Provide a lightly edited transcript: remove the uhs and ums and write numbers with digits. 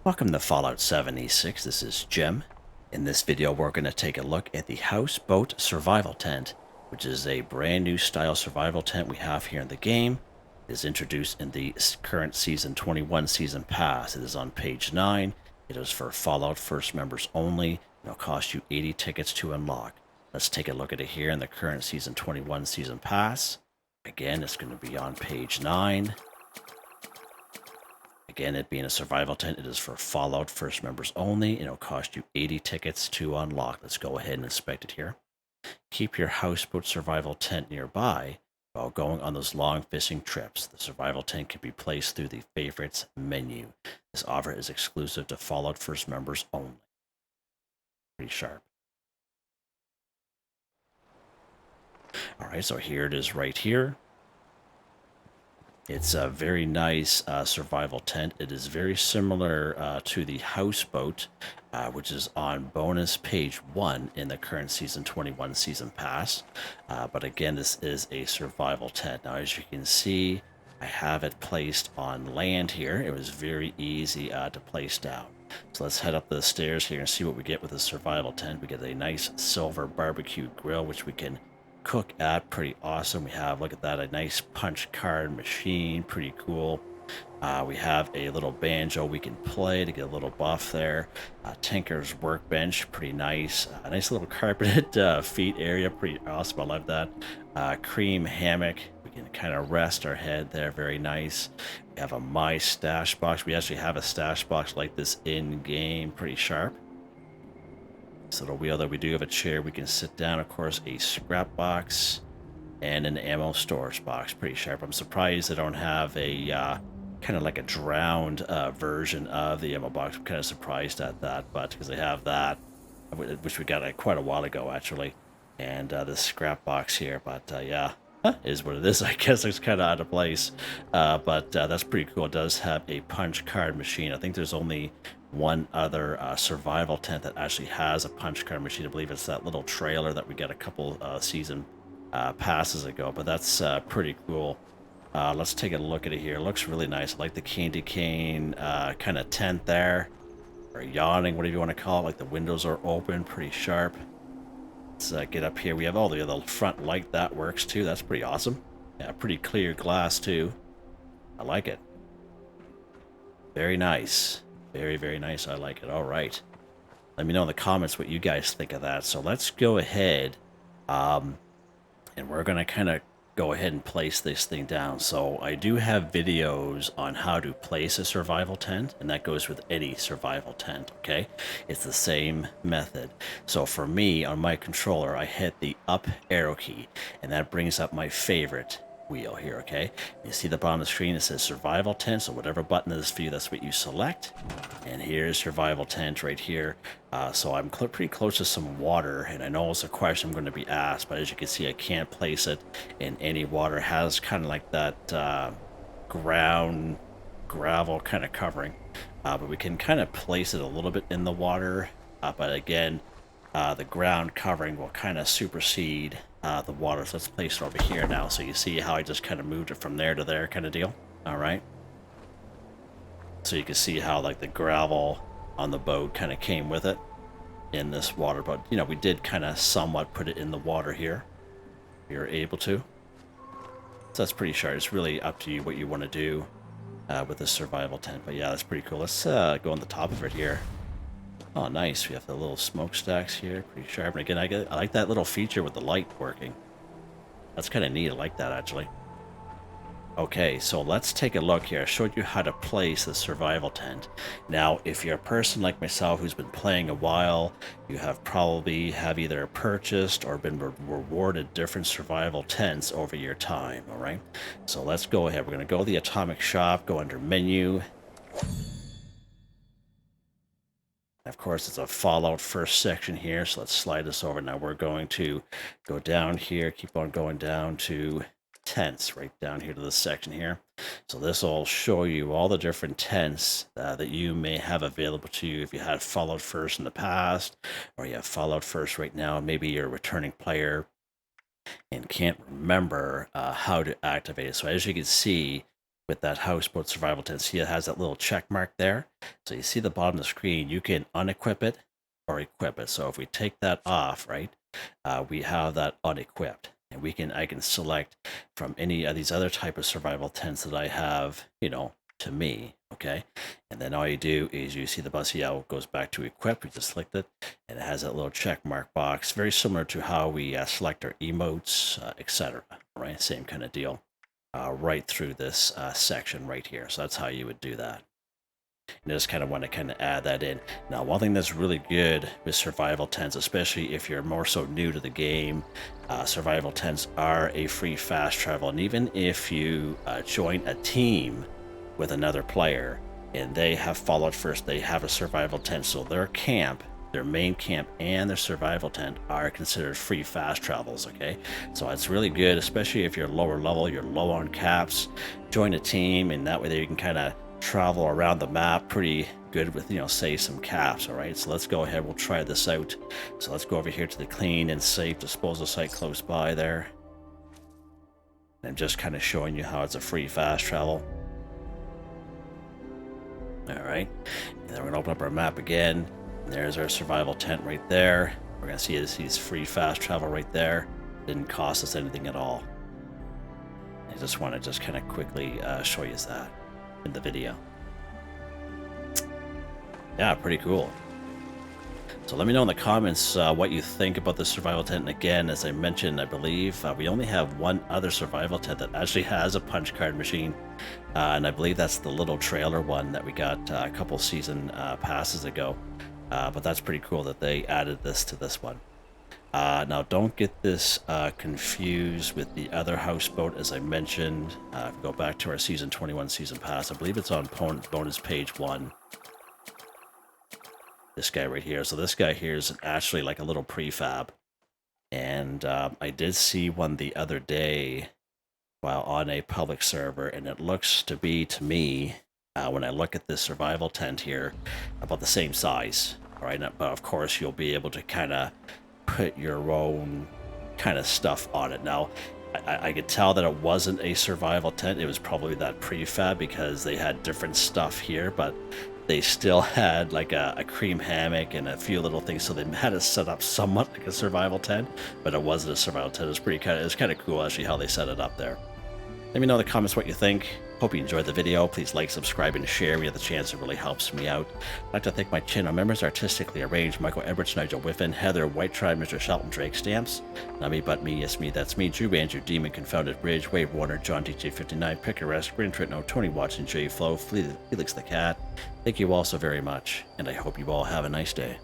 Welcome to Fallout 76. This is Jim. In this video, we're going to take a look at the Houseboat Survival Tent, which is a brand new style survival tent we have here in the game. It is introduced in the current Season 21 Season Pass. It is on page 9. It is for Fallout First members only. It'll cost you 80 tickets to unlock. Let's take a look at it here in the current Season 21 Season Pass. Again, it's going to be on page 9. Again, it being a survival tent, it is for Fallout First members only, and it'll cost you 80 tickets to unlock. Let's go ahead and inspect it here. Keep your houseboat survival tent nearby while going on those long fishing trips. The survival tent can be placed through the favorites menu. This offer is exclusive to Fallout First members only. Pretty sharp. All right, so here it is right here. It's a very nice survival tent. It is very similar to the houseboat, which is on bonus page 1 in the current Season 21 Season Pass. But again, this is a survival tent. Now, as you can see, I have it placed on land here. It was very easy to place down. So let's head up the stairs here and see what we get with the survival tent. We get a nice silver barbecue grill, which we can cook at. Pretty awesome. We have, look at that, a nice punch card machine. Pretty cool. We have a little banjo we can play to get a little buff there. Tinker's workbench, pretty nice. A nice little carpeted feet area, pretty awesome. I love that. Cream hammock, we can kind of rest our head there, very nice. We have a my stash box. We actually have a stash box like this in game, pretty sharp. This little wheel that we do have a chair we can sit down, of course, a scrap box and an ammo storage box. Pretty sharp. I'm surprised they don't have a kind of like a drowned version of the ammo box. I'm kind of surprised at that, but because they have that, which we got quite a while ago actually, and this scrap box here. But yeah, is what it is. I guess it's kind of out of place, but that's pretty cool. It does have a punch card machine. I think there's only one other survival tent that actually has a punch card machine. I believe it's that little trailer that we got a couple season passes ago, but that's pretty cool. Let's take a look at it here. It looks really nice. I like the candy cane kind of tent there, or yawning, whatever you want to call it. Like the windows are open, pretty sharp. Let's get up here. We have all the other front light that works too. That's pretty awesome. Yeah, pretty clear glass too. I like it. Very nice. Very, very nice. I like it. All right. Let me know in the comments what you guys think of that. So let's go ahead, and we're going to kind of go ahead and place this thing down. So I do have videos on how to place a survival tent, and that goes with any survival tent, okay? It's the same method. So for me, on my controller, I hit the up arrow key, and that brings up my favorite wheel here, okay? You see the bottom of the screen, it says survival tent, so whatever button is for you, that's what you select. And here's survival tent right here. So I'm pretty close to some water, and I know it's a question I'm going to be asked, but as you can see, I can't place it in any water. It has kind of like that ground gravel kind of covering, but we can kind of place it a little bit in the water, but again, the ground covering will kind of supersede the water. So let's place it over here now. So you see how I just kind of moved it from there to there kind of deal. All right. So you can see how like the gravel on the boat kind of came with it in this water. But, you know, we did kind of somewhat put it in the water here. You're able to. So that's pretty sharp. It's really up to you what you want to do with this survival tent. But yeah, that's pretty cool. Let's go on the top of it here. Oh, nice. We have the little smokestacks here. Pretty sharp. And again, I like that little feature with the light working. That's kind of neat. I like that, actually. Okay, so let's take a look here. I showed you how to place the survival tent. Now, if you're a person like myself who's been playing a while, you have probably either purchased or been rewarded different survival tents over your time, all right? So let's go ahead. We're going to go to the Atomic Shop, go under Menu. Of course, it's a Fallout first section here, so let's slide this over. Now we're going to go down here, keep on going down to tents, right down here to this section here. So this will show you all the different tents that you may have available to you if you had Fallout first in the past, or you have Fallout first right now. Maybe you're a returning player and can't remember how to activate it. So as you can see, with that houseboat survival tent. See, it has that little check mark there. So you see the bottom of the screen, you can unequip it or equip it. So if we take that off, right, we have that unequipped. And I can select from any of these other type of survival tents that I have, you know, to me, okay? And then all you do is you see the button, see how it goes back to equip. We just select it, and it has that little check mark box, very similar to how we select our emotes, etc. Right, same kind of deal, right through this section right here. So that's how you would do that. And I just kind of want to kind of add that in. Now, one thing that's really good with survival tents, especially if you're more so new to the game, survival tents are a free fast travel. And even if you join a team with another player and they have followed first, they have a survival tent. So their camp, their main camp and their survival tent are considered free fast travels, okay? So it's really good, especially if you're lower level, you're low on caps, join a team, and that way you can kind of travel around the map pretty good with, you know, say some caps. All right, so let's go ahead, we'll try this out. So let's go over here to the clean and safe disposal site close by there. I'm just kind of showing you how it's a free fast travel. All right, and then we're gonna open up our map again. There's our survival tent right there. We're gonna see this free fast travel right there. Didn't cost us anything at all. I just want to just kind of quickly show you that in the video. Yeah, pretty cool. So let me know in the comments what you think about the survival tent. And again, as I mentioned, I believe we only have one other survival tent that actually has a punch card machine, and I believe that's the little trailer one that we got a couple season passes ago. But that's pretty cool that they added this to this one. Now, don't get this confused with the other houseboat. As I mentioned, if we go back to our Season 21 Season Pass, I believe it's on bonus page 1. This guy right here. So this guy here is actually like a little prefab. And I did see one the other day while on a public server, and it looks to be, to me, when I look at this survival tent here, about the same size. All right, but of course you'll be able to kind of put your own kind of stuff on it. Now, I could tell that it wasn't a survival tent. It was probably that prefab because they had different stuff here, but they still had like a cream hammock and a few little things, so they had it set up somewhat like a survival tent, but it wasn't a survival tent. It was kind of cool actually how they set it up there. Let me know in the comments what you think. Hope you enjoyed the video. Please like, subscribe, and share when you have the chance. It really helps me out. I'd like to thank my channel members, Artistically Arranged, Michael Edwards, Nigel Wiffen, Heather, Whitetribe, Mr. Shelton, Drake Stamps, NotMeButMeYesMeThatsMe, Yes Me, That's Me, Drew Andrew, Demon, Confoundedbridge, Wave Warner, John DJ59, Picquerist, Gwen Trutnau, Tony Watson, Jaye Flow, FelixTheKat. Thank you all so very much, and I hope you all have a nice day.